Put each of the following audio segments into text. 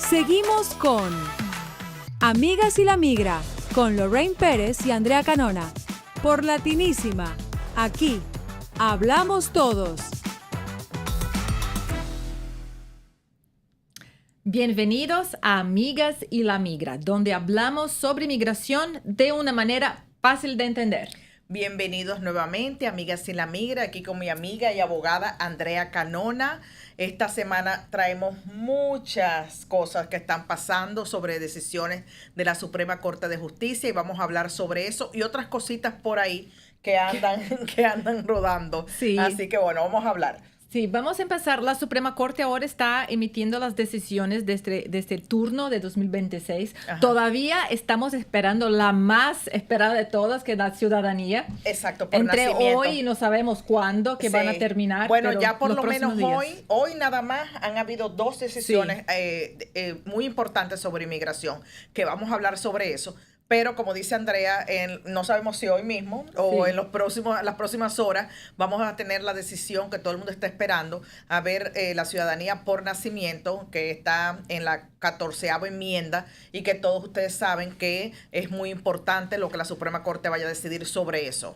Seguimos con Amigas y la Migra, con Lorraine Pérez y Andrea Canona. Por Latinísima, aquí hablamos todos. Bienvenidos a Amigas y la Migra, donde hablamos sobre migración de una manera fácil de entender. Bienvenidos nuevamente, Amigas y la Migra, aquí con mi amiga y abogada Andrea Canona. Esta semana traemos muchas cosas que están pasando sobre decisiones de la Suprema Corte de Justicia y vamos a hablar sobre eso y otras cositas por ahí que andan rodando. Sí. Así que bueno, vamos a hablar. Sí, vamos a empezar. La Suprema Corte ahora está emitiendo las decisiones de este turno de 2026. Ajá. Todavía estamos esperando la más esperada de todas, que es la ciudadanía. Exacto, por Entre nacimiento. hoy y no sabemos cuándo que van a terminar. Bueno, pero ya por los lo menos próximos días. hoy nada más han habido dos decisiones muy importantes sobre inmigración, que vamos a hablar sobre eso. Pero como dice Andrea, no sabemos si hoy mismo o en las próximas horas vamos a tener la decisión que todo el mundo está esperando, a ver la ciudadanía por nacimiento, que está en la 14ª enmienda y que todos ustedes saben que es muy importante lo que la Suprema Corte vaya a decidir sobre eso.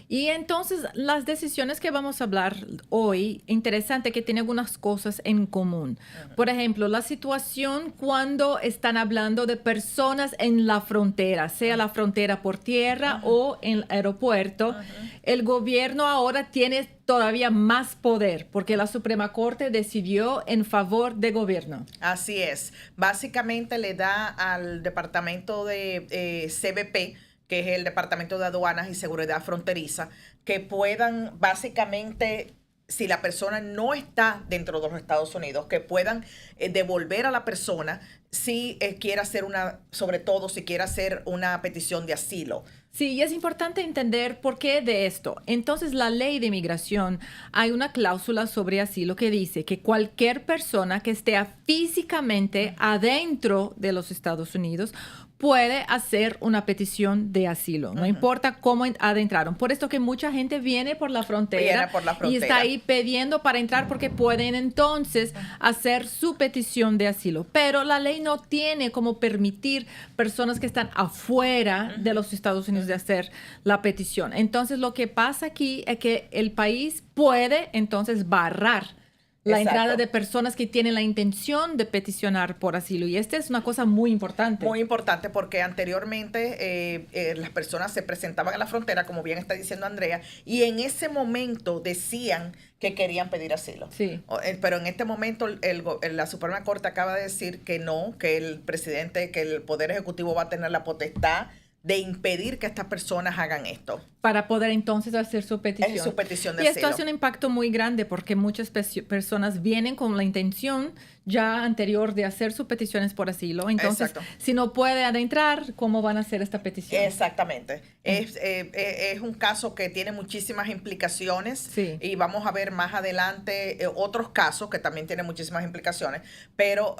Y entonces las decisiones que vamos a hablar hoy, interesante que tiene algunas cosas en común. Uh-huh. Por ejemplo, la situación cuando están hablando de personas en la frontera, sea la frontera por tierra o en el aeropuerto, el gobierno ahora tiene todavía más poder porque la Suprema Corte decidió en favor del gobierno. Así es. Básicamente le da al departamento de CBP, que es el Departamento de Aduanas y Seguridad Fronteriza, que puedan básicamente, si la persona no está dentro de los Estados Unidos, que puedan devolver a la persona si quiere hacer sobre todo si quiere hacer una petición de asilo. Sí, y es importante entender por qué de esto. Entonces, la ley de inmigración, hay una cláusula sobre asilo que dice que cualquier persona que esté físicamente adentro de los Estados Unidos puede hacer una petición de asilo. No importa cómo adentraron. Por esto que mucha gente viene por la frontera y está ahí pidiendo para entrar porque pueden entonces hacer su petición de asilo. Pero la ley no tiene como permitir personas que están afuera de los Estados Unidos de hacer la petición. Entonces, lo que pasa aquí es que el país puede entonces barrar la entrada de personas que tienen la intención de peticionar por asilo. Y esta es una cosa muy importante. Muy importante porque anteriormente las personas se presentaban en la frontera, como bien está diciendo Andrea, y en ese momento decían que querían pedir asilo. Sí. Pero en este momento la Suprema Corte acaba de decir que no, que el presidente, que el Poder Ejecutivo va a tener la potestad de impedir que estas personas hagan esto. Para poder entonces hacer su petición. Es su petición de asilo. Y asilo. Esto hace un impacto muy grande porque muchas personas vienen con la intención ya anterior de hacer sus peticiones por asilo. Entonces, si no puede adentrar, ¿cómo van a hacer esta petición? Exactamente. Es un caso que tiene muchísimas implicaciones y vamos a ver más adelante otros casos que también tienen muchísimas implicaciones, pero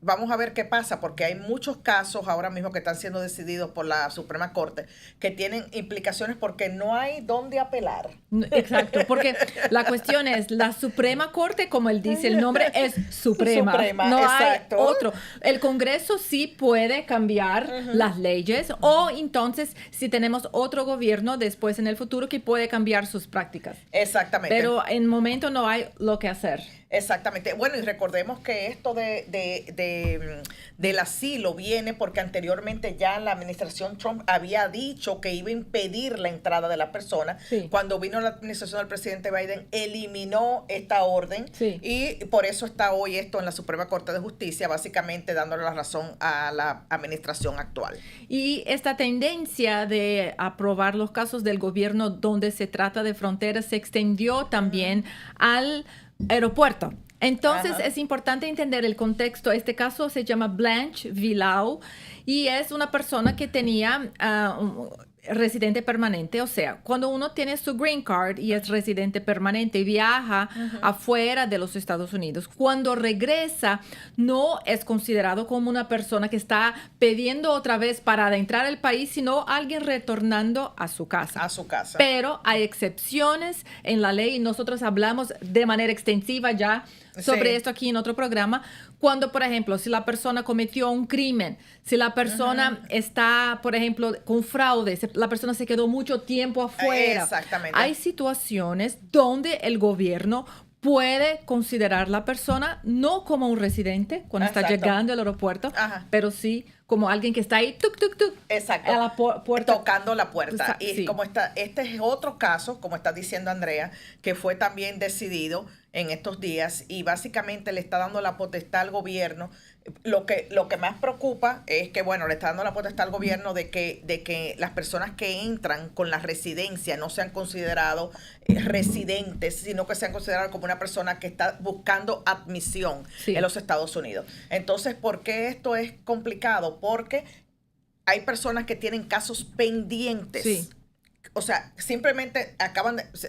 vamos a ver qué pasa porque hay muchos casos ahora mismo que están siendo decididos por la Suprema Corte que tienen implicaciones porque no hay dónde apelar. Exacto, porque la cuestión es, la Suprema Corte, como él dice, el nombre es Suprema. No exacto. hay otro. El Congreso sí puede cambiar las leyes o entonces si tenemos otro gobierno después en el futuro que puede cambiar sus prácticas. Exactamente. Pero en el momento no hay lo que hacer. Exactamente. Bueno, y recordemos que esto del asilo viene porque anteriormente ya la administración Trump había dicho que iba a impedir la entrada de la persona. Sí. Cuando vino la administración del presidente Biden, eliminó esta orden y por eso está hoy esto en la Suprema Corte de Justicia, básicamente dándole la razón a la administración actual. Y esta tendencia de aprobar los casos del gobierno donde se trata de fronteras se extendió también al aeropuerto. Entonces es importante entender el contexto. Este caso se llama Blanche Villau y es una persona que tenía residente permanente, o sea, cuando uno tiene su green card y es residente permanente y viaja afuera de los Estados Unidos, cuando regresa no es considerado como una persona que está pidiendo otra vez para adentrar el país, sino alguien retornando a su casa. A su casa. Pero hay excepciones en la ley y nosotros hablamos de manera extensiva ya sobre esto aquí en otro programa. Cuando, por ejemplo, si la persona cometió un crimen, si la persona está, por ejemplo, con fraude, la persona se quedó mucho tiempo afuera. Exactamente. Hay situaciones donde el gobierno puede considerar la persona no como un residente cuando está llegando al aeropuerto, pero sí como alguien que está ahí, tuk, tuk, tuk, exacto, a la puerta. Tocando la puerta. Y sí. como este es otro caso, como está diciendo Andrea, que fue también decidido en estos días y básicamente le está dando la potestad al gobierno. Lo que más preocupa es que, bueno, le está dando la potestad al gobierno de que las personas que entran con la residencia no sean considerados residentes, sino que sean considerados como una persona que está buscando admisión en los Estados Unidos. Entonces, ¿por qué esto es complicado? Porque hay personas que tienen casos pendientes. Sí. O sea, simplemente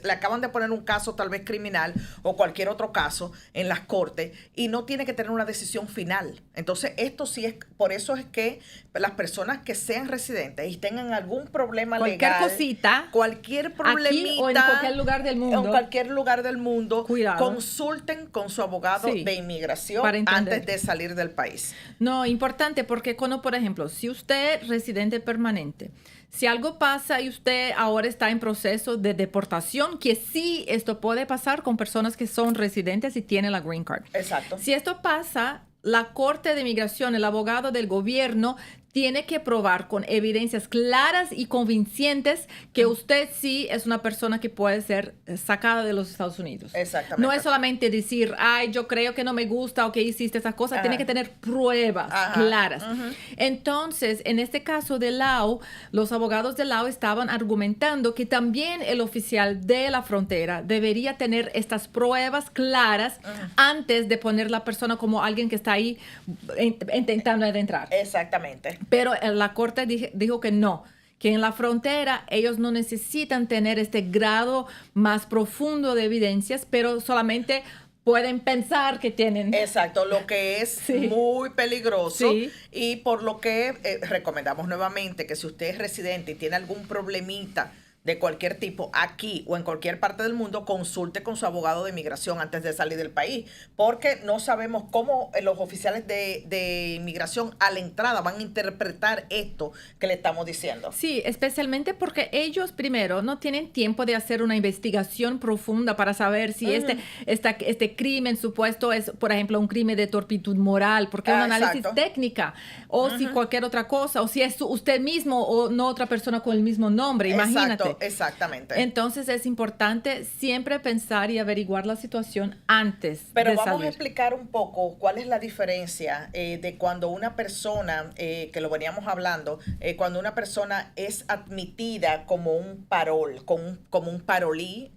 le acaban de poner un caso tal vez criminal o cualquier otro caso en las cortes y no tiene que tener una decisión final. Entonces, esto sí es, por eso es que las personas que sean residentes y tengan algún problema legal, cualquier problemita, aquí o en cualquier lugar del mundo, en cualquier lugar del mundo, cuidado, consulten con su abogado de inmigración antes de salir del país. No, importante porque cuando, por ejemplo, si usted es residente permanente, si algo pasa y usted ahora está en proceso de deportación, que sí, esto puede pasar con personas que son residentes y tienen la green card. Exacto. Si esto pasa, la Corte de Inmigración, el abogado del gobierno, tiene que probar con evidencias claras y convincentes que usted sí es una persona que puede ser sacada de los Estados Unidos. Exactamente. No es solamente decir, ay, yo creo que no me gusta o que hiciste esas cosas. Tiene que tener pruebas claras. Entonces, en este caso de Lau, los abogados de Lau estaban argumentando que también el oficial de la frontera debería tener estas pruebas claras antes de poner la persona como alguien que está ahí intentando adentrar. Exactamente. Pero la Corte dijo que no, que en la frontera ellos no necesitan tener este grado más profundo de evidencias, pero solamente pueden pensar que tienen. Exacto, lo que es muy peligroso y por lo que recomendamos nuevamente que si usted es residente y tiene algún problemita de cualquier tipo aquí o en cualquier parte del mundo, consulte con su abogado de inmigración antes de salir del país, porque no sabemos cómo los oficiales de inmigración a la entrada van a interpretar esto que le estamos diciendo. Sí, especialmente porque ellos primero no tienen tiempo de hacer una investigación profunda para saber si este crimen supuesto es, por ejemplo, un crimen de turpitud moral, porque es un análisis técnica, o si cualquier otra cosa, o si es usted mismo o no otra persona con el mismo nombre, imagínate. Exactamente. Entonces es importante siempre pensar y averiguar la situación antes de salir. Pero vamos a explicar un poco cuál es la diferencia de cuando una persona, que lo veníamos hablando, cuando una persona es admitida como un parol, como un parolí,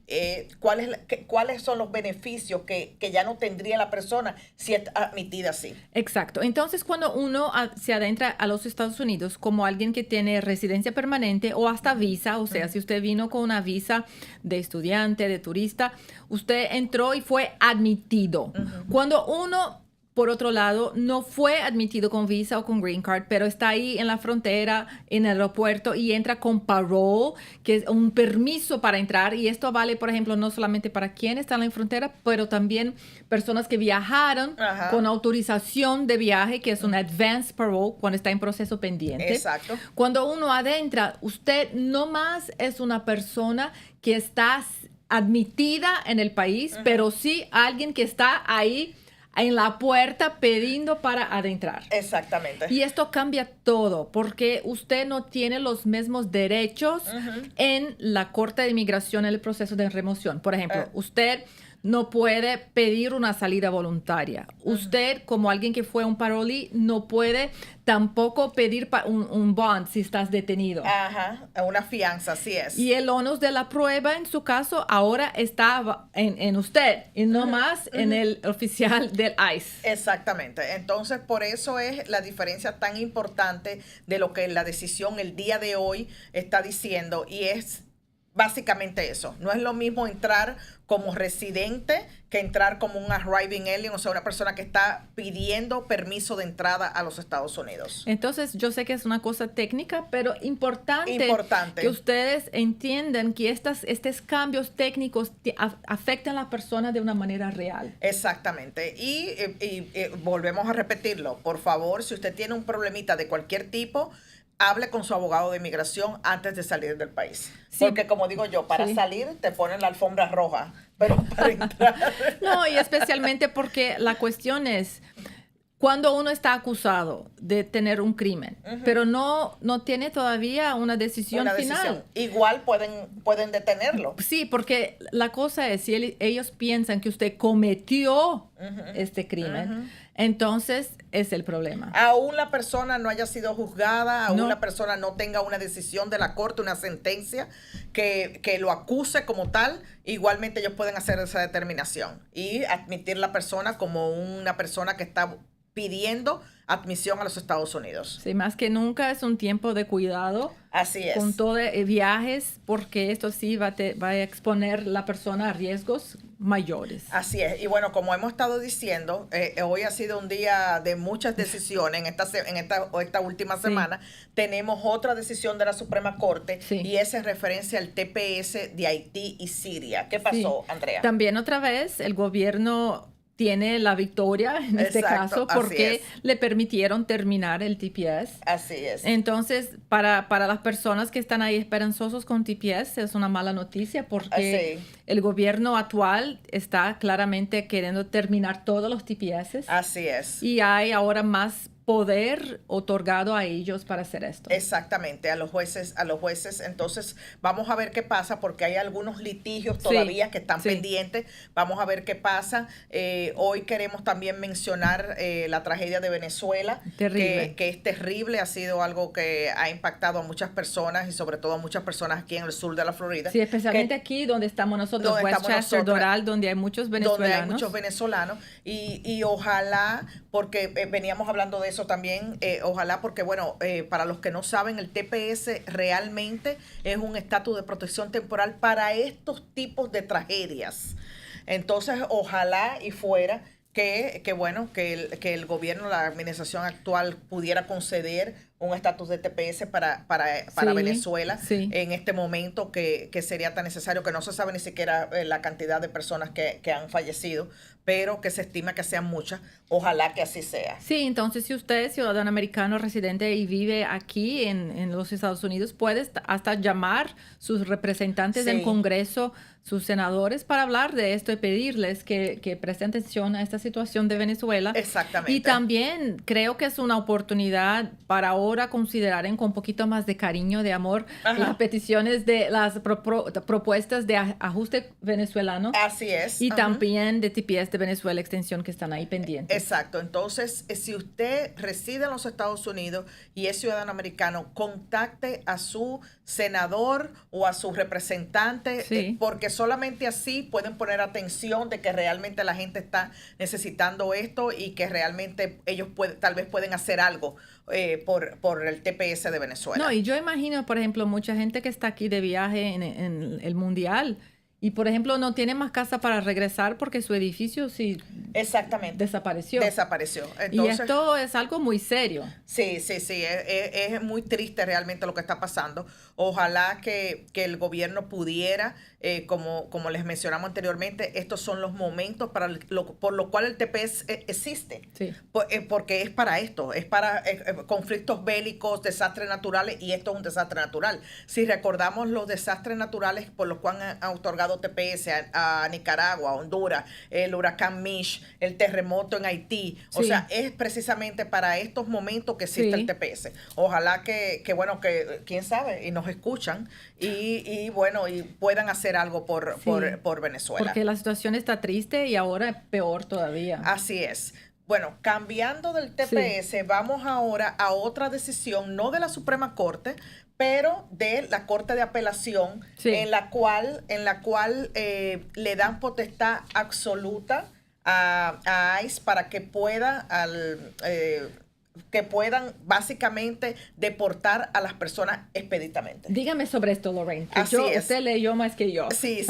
cuáles son los beneficios que ya no tendría la persona si es admitida así. Exacto. Entonces, cuando uno se adentra a los Estados Unidos como alguien que tiene residencia permanente o hasta visa, o sea, si usted vino con una visa de estudiante, de turista, usted entró y fue admitido. Cuando uno, por otro lado, no fue admitido con visa o con green card, pero está ahí en la frontera, en el aeropuerto y entra con parole, que es un permiso para entrar. Y esto vale, por ejemplo, no solamente para quienes están en la frontera, pero también personas que viajaron con autorización de viaje, que es un advance parole, cuando está en proceso pendiente. Exacto. Cuando uno adentra, usted no más es una persona que está admitida en el país, pero sí alguien que está ahí en la puerta pidiendo para adentrar. Exactamente. Y esto cambia todo, porque usted no tiene los mismos derechos en la Corte de Inmigración en el proceso de remoción. Por ejemplo, usted no puede pedir una salida voluntaria. Usted, como alguien que fue un parolee, no puede tampoco pedir un bond si estás detenido. Ajá, una fianza, así es. Y el onus de la prueba, en su caso, ahora está en usted y no más en el oficial del ICE. Exactamente. Entonces, por eso es la diferencia tan importante de lo que la decisión el día de hoy está diciendo, y es básicamente eso. No es lo mismo entrar como residente que entrar como un arriving alien, o sea, una persona que está pidiendo permiso de entrada a los Estados Unidos. Entonces, yo sé que es una cosa técnica, pero importante que ustedes entiendan que estos cambios técnicos afectan a la persona de una manera real. Exactamente. Y volvemos a repetirlo. Por favor, si usted tiene un problemita de cualquier tipo, hable con su abogado de inmigración antes de salir del país. Sí. Porque como digo yo, para salir te ponen la alfombra roja, pero para entrar... No, y especialmente porque la cuestión es, cuando uno está acusado de tener un crimen, pero no tiene todavía una decisión final. Igual pueden detenerlo. Sí, porque la cosa es, si ellos piensan que usted cometió este crimen, entonces es el problema. Aún la persona no haya sido juzgada, aún la persona no tenga una decisión de la corte, una sentencia que lo acuse como tal, igualmente ellos pueden hacer esa determinación y admitir la persona como una persona que está pidiendo admisión a los Estados Unidos. Sí, más que nunca es un tiempo de cuidado. Así es. Con todo viajes, porque esto sí va a exponer la persona a riesgos mayores. Así es. Y bueno, como hemos estado diciendo, hoy ha sido un día de muchas decisiones. En esta última semana tenemos otra decisión de la Suprema Corte y esa es referencia al TPS de Haití y Siria. ¿Qué pasó, Andrea? También otra vez el gobierno tiene la victoria en este caso porque le permitieron terminar el TPS. Así es. Entonces, para las personas que están ahí esperanzosos con TPS es una mala noticia porque el gobierno actual está claramente queriendo terminar todos los TPS. Así es. Y hay ahora más poder otorgado a ellos para hacer esto. Exactamente, a los jueces. Entonces, vamos a ver qué pasa, porque hay algunos litigios todavía que están pendientes. Vamos a ver qué pasa. Hoy queremos también mencionar la tragedia de Venezuela, que es terrible. Ha sido algo que ha impactado a muchas personas y sobre todo a muchas personas aquí en el sur de la Florida. Sí, especialmente aquí donde estamos nosotros, Westchester, Doral, donde hay muchos venezolanos. Y ojalá, porque veníamos hablando de eso también, ojalá, porque bueno, para los que no saben, el TPS realmente es un estatus de protección temporal para estos tipos de tragedias. Entonces, ojalá y fuera que el gobierno, la administración actual pudiera conceder un estatus de TPS para Venezuela en este momento que sería tan necesario, que no se sabe ni siquiera la cantidad de personas que han fallecido, pero que se estima que sean muchas. Ojalá que así sea. Sí, entonces si usted es ciudadano americano residente y vive aquí en los Estados Unidos, puede hasta llamar sus representantes del Congreso, sus senadores, para hablar de esto y pedirles que presten atención a esta situación de Venezuela. Exactamente. Y también creo que es una oportunidad para ahora considerar con un poquito más de cariño, de amor, las peticiones de las propuestas de ajuste venezolano. Así es. Y también de TPS de Venezuela Extensión, que están ahí pendientes. Exacto. Entonces, si usted reside en los Estados Unidos y es ciudadano americano, contacte a su senador o a su representante, porque solamente así pueden poner atención de que realmente la gente está necesitando esto y que realmente ellos tal vez pueden hacer algo por el TPS de Venezuela. No, y yo imagino, por ejemplo, mucha gente que está aquí de viaje en el Mundial y, por ejemplo, no tiene más casa para regresar porque su edificio desapareció. Entonces, y esto es algo muy serio. Sí. Es muy triste realmente lo que está pasando. Ojalá que el gobierno pudiera, como les mencionamos anteriormente, estos son los momentos por lo cual el TPS existe. Sí. Porque es para esto, es para conflictos bélicos, desastres naturales, y esto es un desastre natural. Si recordamos los desastres naturales por los cuales han otorgado mandado TPS a Nicaragua, a Honduras, el huracán Mitch, el terremoto en Haití. O sea, es precisamente para estos momentos que existe el TPS. Ojalá que quién sabe, y nos escuchan y puedan hacer algo por Venezuela. Porque la situación está triste y ahora es peor todavía. Así es. Bueno, cambiando del TPS, vamos ahora a otra decisión, no de la Suprema Corte, pero de la Corte de Apelación, en la cual le dan potestad absoluta a ICE para que puedan básicamente deportar a las personas expeditamente. Dígame sobre esto, Lorraine. Usted leyó más que yo. Sí.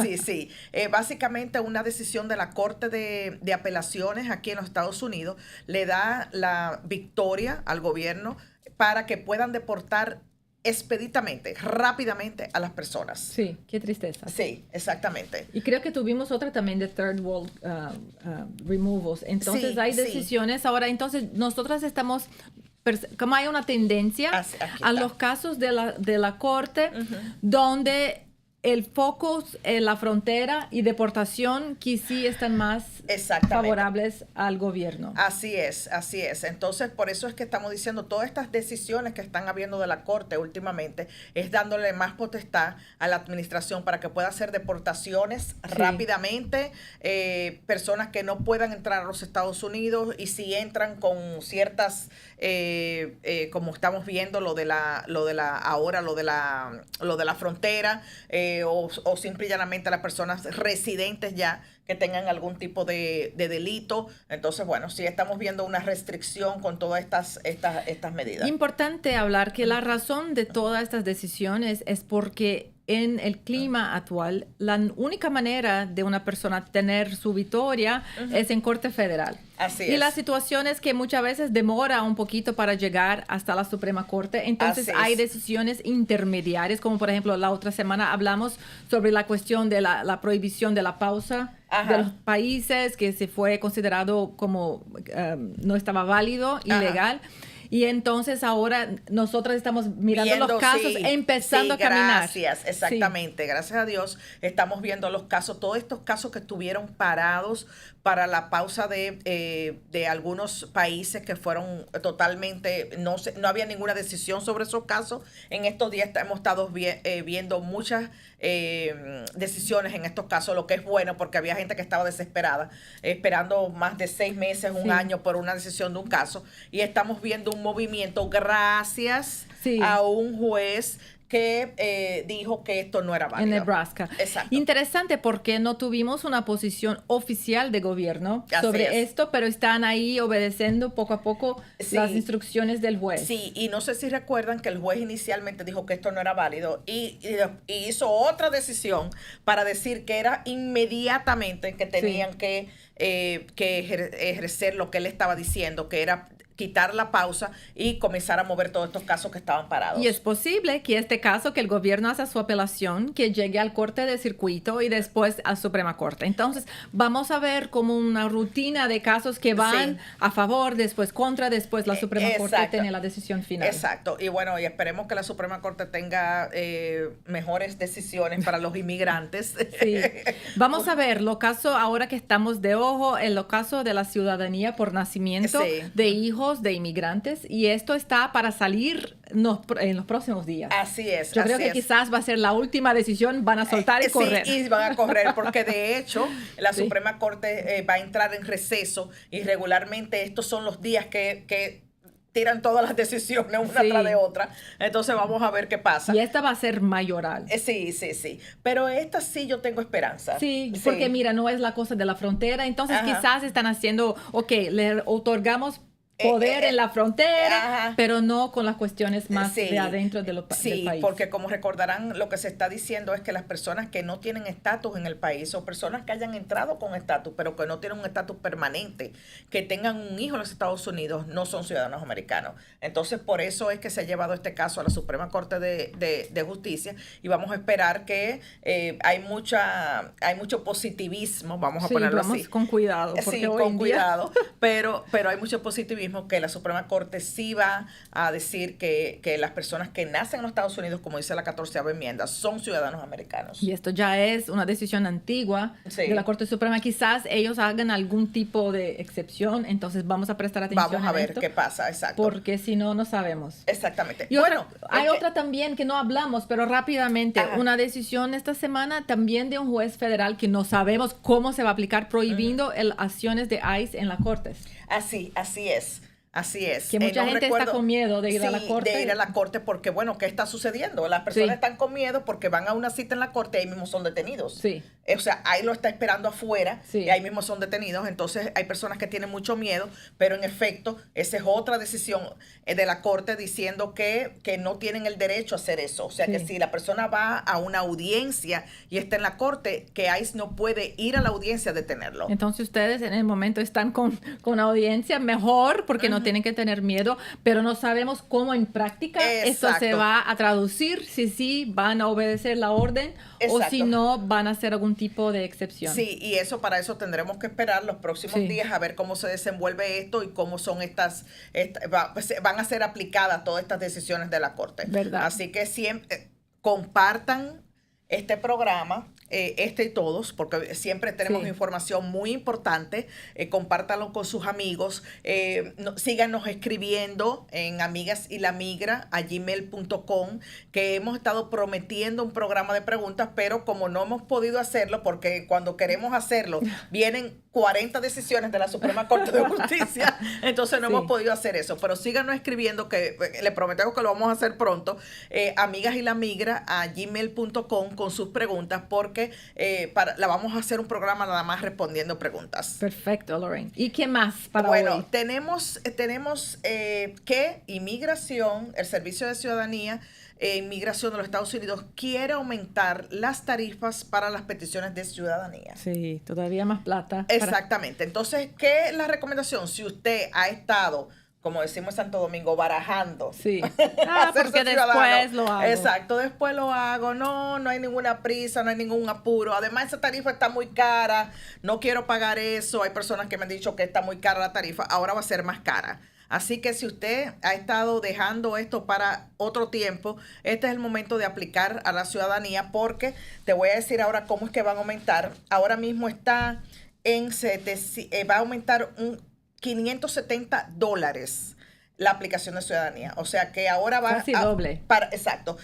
Básicamente una decisión de la Corte de Apelaciones aquí en los Estados Unidos le da la victoria al gobierno para que puedan deportar expeditamente, rápidamente a las personas. Sí, qué tristeza. Sí, exactamente. Y creo que tuvimos otra también de Third World Removals. Entonces hay decisiones. Ahora, entonces, nosotras estamos, como hay una tendencia a los casos de la Corte, donde el foco en la frontera y deportación que sí están más favorables al gobierno. Así es. Entonces, por eso es que estamos diciendo todas estas decisiones que están habiendo de la Corte últimamente, es dándole más potestad a la administración para que pueda hacer deportaciones rápidamente, personas que no puedan entrar a los Estados Unidos, y si entran con ciertas, como estamos viendo lo de la frontera, o simple y llanamente a las personas residentes ya que tengan algún tipo de delito. Entonces, bueno, sí estamos viendo una restricción con todas estas medidas. Importante hablar que la razón de todas estas decisiones es porque en el clima actual, la única manera de una persona tener su victoria es en Corte Federal. Así y es. la situación es que muchas veces demora un poquito para llegar hasta la Suprema Corte. Entonces hay decisiones intermediarias, como por ejemplo la otra semana hablamos sobre la cuestión de la prohibición de la pausa de los países, que se fue considerado como no estaba válido, ilegal. Y entonces ahora nosotros estamos mirando los casos, empezando a caminar. Gracias, exactamente. Gracias a Dios estamos viendo los casos, todos estos casos que estuvieron parados para la pausa de algunos países que fueron totalmente, no había ninguna decisión sobre esos casos. En estos días hemos estado viendo muchas decisiones en estos casos, lo que es bueno porque había gente que estaba desesperada, esperando más de 6 meses, un año por una decisión de un caso, y estamos viendo un movimiento gracias a un juez que dijo que esto no era válido. En Nebraska. Exacto. Interesante porque no tuvimos una posición oficial de gobierno sobre esto, pero están ahí obedeciendo poco a poco las instrucciones del juez. Sí, y no sé si recuerdan que el juez inicialmente dijo que esto no era válido y hizo otra decisión para decir que era inmediatamente que tenían que ejercer lo que él estaba diciendo, que era quitar la pausa y comenzar a mover todos estos casos que estaban parados. Y es posible que este caso, que el gobierno haga su apelación, que llegue al corte de circuito y después a Suprema Corte. Entonces, vamos a ver como una rutina de casos que van a favor, después contra, después la Suprema Corte tiene la decisión final. Exacto. Y bueno, y esperemos que la Suprema Corte tenga mejores decisiones para los inmigrantes. Sí. Vamos a ver los casos ahora que estamos de ojo, en los casos de la ciudadanía por nacimiento de hijos de inmigrantes, y esto está para salir en los próximos días. Así es. Yo creo que quizás va a ser la última decisión, van a soltar y correr. Sí, y van a correr porque de hecho la Suprema Corte va a entrar en receso, y regularmente estos son los días que tiran todas las decisiones una tras de otra. Entonces vamos a ver qué pasa. Y esta va a ser mayoral. Sí. Pero esta sí yo tengo esperanza. Sí, porque mira, no es la cosa de la frontera. Entonces quizás están haciendo, le otorgamos poder en la frontera, pero no con las cuestiones más de adentro del país. Sí, porque como recordarán, lo que se está diciendo es que las personas que no tienen estatus en el país, o personas que hayan entrado con estatus, pero que no tienen un estatus permanente, que tengan un hijo en los Estados Unidos, no son ciudadanos americanos. Entonces, por eso es que se ha llevado este caso a la Suprema Corte de Justicia, y vamos a esperar que hay mucho positivismo, vamos a ponerlo así. Con cuidado. Sí, con cuidado, pero hay mucho positivismo mismo que la Suprema Corte sí va a decir que las personas que nacen en los Estados Unidos, como dice la 14ª enmienda, son ciudadanos americanos. Y esto ya es una decisión antigua Sí. de la Corte Suprema. Quizás ellos hagan algún tipo de excepción, entonces vamos a prestar atención Vamos a ver esto, qué pasa, exacto. porque si no, no sabemos. Exactamente. Y hay otra también que no hablamos, pero rápidamente, Ajá. una decisión esta semana también de un juez federal que no sabemos cómo se va a aplicar, prohibiendo acciones de ICE en las cortes. Así es. Así es. Que mucha gente está con miedo de ir a la corte. De ir a la corte porque, bueno, ¿qué está sucediendo? Las personas Sí. están con miedo porque van a una cita en la corte y ahí mismo son detenidos. Sí. O sea, ahí lo está esperando afuera Sí. y ahí mismo son detenidos. Entonces, hay personas que tienen mucho miedo, pero en efecto, esa es otra decisión de la corte diciendo que no tienen el derecho a hacer eso. O sea, que Sí. si la persona va a una audiencia y está en la corte, que ICE no puede ir a la audiencia a detenerlo. Entonces ustedes en el momento están con audiencia mejor porque no tienen que tener miedo, pero no sabemos cómo en práctica esto se Exacto. va a traducir, si sí van a obedecer la orden o Exacto. si no van a hacer algún tipo de excepción. Sí, y para eso tendremos que esperar los próximos Sí. días a ver cómo se desenvuelve esto y cómo son van a ser aplicadas todas estas decisiones de la Corte. ¿Verdad? Así que siempre compartan este programa, y todos, porque siempre tenemos Sí. información muy importante. Compártanlo con sus amigos. Síganos escribiendo en amigasyLaMigra@gmail.com, que hemos estado prometiendo un programa de preguntas, pero como no hemos podido hacerlo, porque cuando queremos hacerlo vienen 40 decisiones de la Suprema Corte de Justicia, entonces no Sí. hemos podido hacer eso. Pero síganos escribiendo, que le prometemos que lo vamos a hacer pronto. amigasyLaMigra@gmail.com con sus preguntas, porque la vamos a hacer un programa nada más respondiendo preguntas. Perfecto, Lorraine. ¿Y qué más para Bueno, hoy? tenemos que Inmigración, el Servicio de Ciudadanía e Inmigración de los Estados Unidos quiere aumentar las tarifas para las peticiones de ciudadanía. Sí, todavía más plata. Exactamente. Entonces, ¿qué es la recomendación? Si usted ha estado, como decimos en Santo Domingo, barajando. Sí. hacerse Porque ciudadano. después lo hago. Exacto, después lo hago. No hay ninguna prisa, no hay ningún apuro. Además, esa tarifa está muy cara. No quiero pagar eso. Hay personas que me han dicho que está muy cara la tarifa. Ahora va a ser más cara. Así que si usted ha estado dejando esto para otro tiempo, este es el momento de aplicar a la ciudadanía, porque te voy a decir ahora cómo es que van a aumentar. Ahora mismo está va a aumentar un $570 la aplicación de ciudadanía. O sea que ahora va Casi doble. Exacto.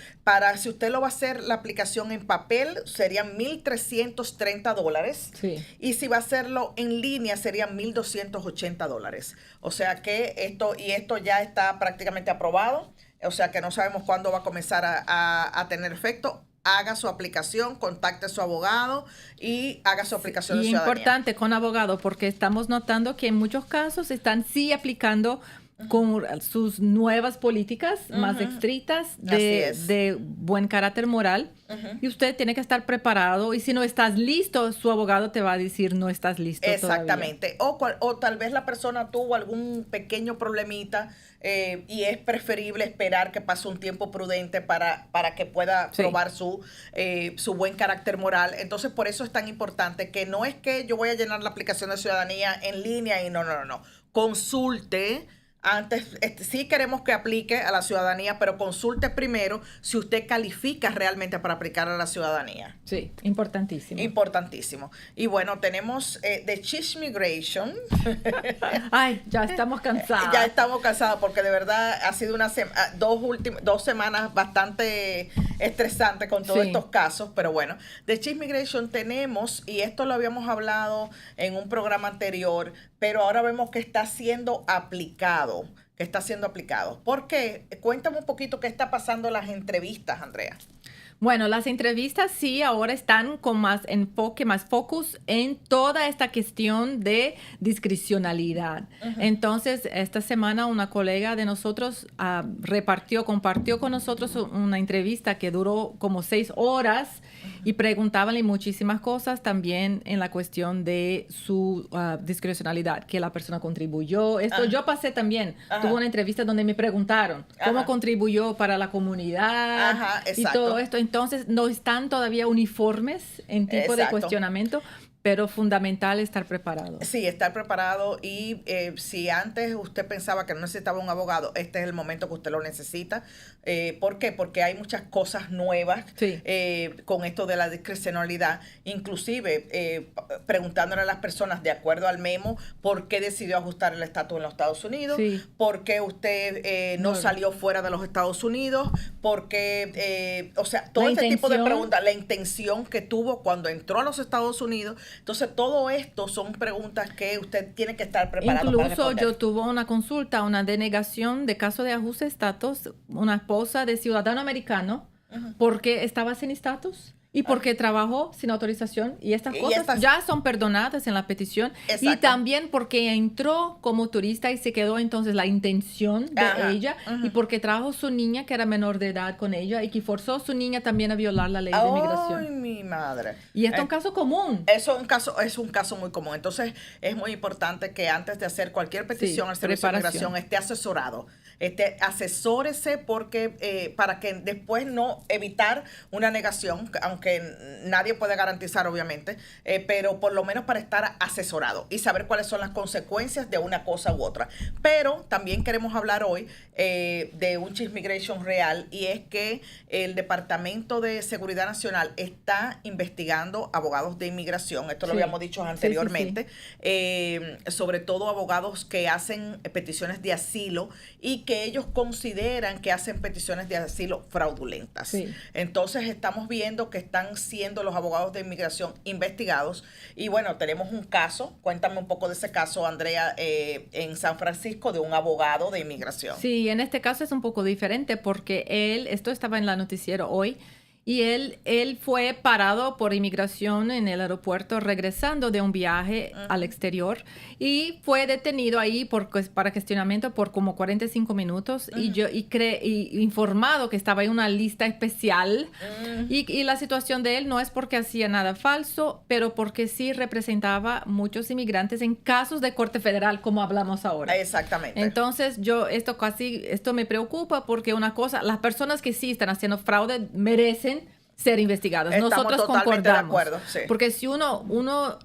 Si usted lo va a hacer la aplicación en papel, serían $1,330. Sí. Y si va a hacerlo en línea, serían $1,280. O sea que esto ya está prácticamente aprobado. O sea que no sabemos cuándo va a comenzar a tener efecto. Haga su aplicación, contacte a su abogado y haga su aplicación de Y ciudadanía. importante con abogado, porque estamos notando que en muchos casos están sí aplicando con sus nuevas políticas más estrictas Así es. de buen carácter moral. Y usted tiene que estar preparado. Y si no estás listo, su abogado te va a decir no estás listo Exactamente. O tal vez la persona tuvo algún pequeño problemita y es preferible esperar que pase un tiempo prudente para que pueda Sí. probar su buen carácter moral. Entonces, por eso es tan importante que no es que yo voy a llenar la aplicación de ciudadanía en línea y no. Consulte. Antes, sí queremos que aplique a la ciudadanía, pero consulte primero si usted califica realmente para aplicar a la ciudadanía. Sí, importantísimo. Importantísimo. Y bueno, tenemos The Cheese Migration. Ay, ya estamos cansados. Ya estamos cansados porque de verdad ha sido dos semanas bastante estresantes con todos Sí. estos casos. Pero bueno, The Cheese Migration tenemos, y esto lo habíamos hablado en un programa anterior, pero ahora vemos que está siendo aplicado. ¿Por qué? Cuéntame un poquito qué está pasando en las entrevistas, Andrea. Bueno, las entrevistas sí ahora están con más enfoque, más focus en toda esta cuestión de discrecionalidad. Entonces, esta semana una colega de nosotros compartió con nosotros una entrevista que duró como 6 horas y preguntábanle muchísimas cosas también en la cuestión de su discrecionalidad, que la persona contribuyó. Yo pasé también, tuve una entrevista donde me preguntaron cómo contribuyó para la comunidad y exacto. todo esto. Entonces, no están todavía uniformes en tipo de Exacto. cuestionamiento, pero fundamental estar preparado. Sí, estar preparado y si antes usted pensaba que no necesitaba un abogado, este es el momento que usted lo necesita. ¿Por qué? Porque hay muchas cosas nuevas con esto de la discrecionalidad, inclusive preguntándole a las personas de acuerdo al memo por qué decidió ajustar el estatus en los Estados Unidos, por qué usted no salió fuera de los Estados Unidos, por qué, o sea, todo este tipo de preguntas, la intención que tuvo cuando entró a los Estados Unidos. Entonces, todo esto son preguntas que usted tiene que estar preparado para responder. Incluso yo tuve una consulta, una denegación de caso de ajuste de estatus, una esposa de ciudadano americano, porque estaba sin estatus y porque trabajó sin autorización. Y estas cosas ya son perdonadas en la petición. Exacto. Y también porque entró como turista y se quedó entonces la intención de ella. Y porque trajo su niña, que era menor de edad, con ella y que forzó a su niña también a violar la ley de inmigración. ¡Ay, mi madre! Y esto es un caso común. Eso es un caso muy común. Entonces, es muy importante que antes de hacer cualquier petición al Servicio de Inmigración esté asesorado. Asesórese porque para que después no evitar una negación, aunque nadie puede garantizar obviamente, pero por lo menos para estar asesorado y saber cuáles son las consecuencias de una cosa u otra. Pero también queremos hablar hoy de un Chief Migration real, y es que el Departamento de Seguridad Nacional está investigando abogados de inmigración, esto lo habíamos dicho anteriormente, sobre todo abogados que hacen peticiones de asilo y que ellos consideran que hacen peticiones de asilo fraudulentas. Entonces estamos viendo que están siendo los abogados de inmigración investigados y bueno, tenemos un caso, cuéntame un poco de ese caso, Andrea, en San Francisco, de un abogado de inmigración. Sí, en este caso es un poco diferente porque esto estaba en la noticiero hoy, y él fue parado por inmigración en el aeropuerto regresando de un viaje al exterior y fue detenido ahí para cuestionamiento por como 45 minutos y informado que estaba en una lista especial y la situación de él no es porque hacía nada falso, pero porque sí representaba muchos inmigrantes en casos de corte federal, como hablamos ahora. Exactamente. Entonces esto me preocupa porque una cosa, las personas que sí están haciendo fraude merecen ser investigadas. Estamos nosotros totalmente concordamos. de acuerdo, sí. Porque si uno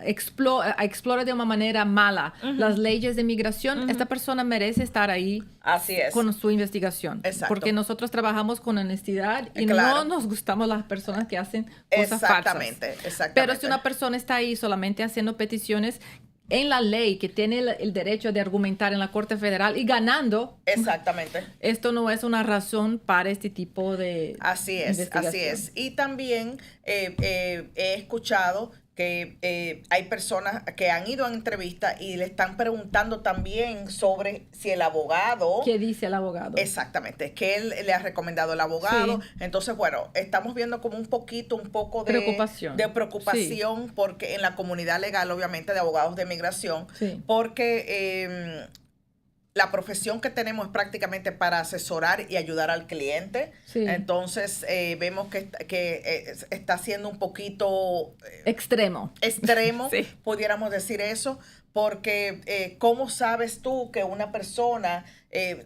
explora de una manera mala las leyes de migración, esta persona merece estar ahí. Así es. Con su investigación. Exacto. Porque nosotros trabajamos con honestidad y no nos gustamos las personas que hacen cosas falsas. Exactamente. Pero si una persona está ahí solamente haciendo peticiones en la ley, que tiene el derecho de argumentar en la Corte Federal y ganando. Exactamente. Esto no es una razón para este tipo de investigación. Así es. Y también he escuchado que hay personas que han ido a entrevista y le están preguntando también sobre si el abogado... ¿Qué dice el abogado? Exactamente, que él le ha recomendado el abogado. Sí. Entonces, bueno, estamos viendo como un poco de preocupación porque en la comunidad legal, obviamente, de abogados de migración, porque... la profesión que tenemos es prácticamente para asesorar y ayudar al cliente. Entonces, vemos que está siendo un poquito... extremo, pudiéramos decir eso, porque ¿cómo sabes tú que una persona...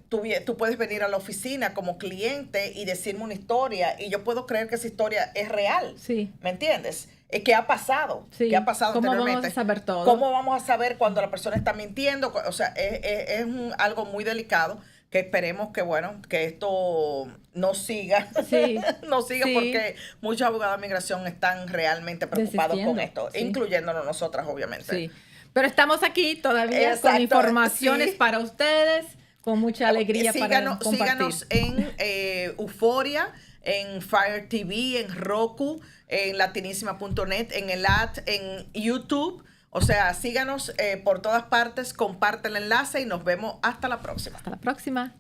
tú puedes venir a la oficina como cliente y decirme una historia y yo puedo creer que esa historia es real? ¿Me entiendes? ¿Qué ha pasado? ¿Qué ha pasado anteriormente? ¿Cómo vamos a saber todo? ¿Cómo vamos a saber cuando la persona está mintiendo? O sea, es algo muy delicado que esperemos que, bueno, que esto no siga. Porque muchos abogados de migración están realmente preocupados con esto, incluyéndonos nosotras, obviamente. Pero estamos aquí todavía con informaciones para ustedes, con mucha alegría para compartir. Síganos en Euforia, en Fire TV, en Roku, en latinísima.net, en el en YouTube. O sea, síganos por todas partes, comparte el enlace y nos vemos hasta la próxima. Hasta la próxima.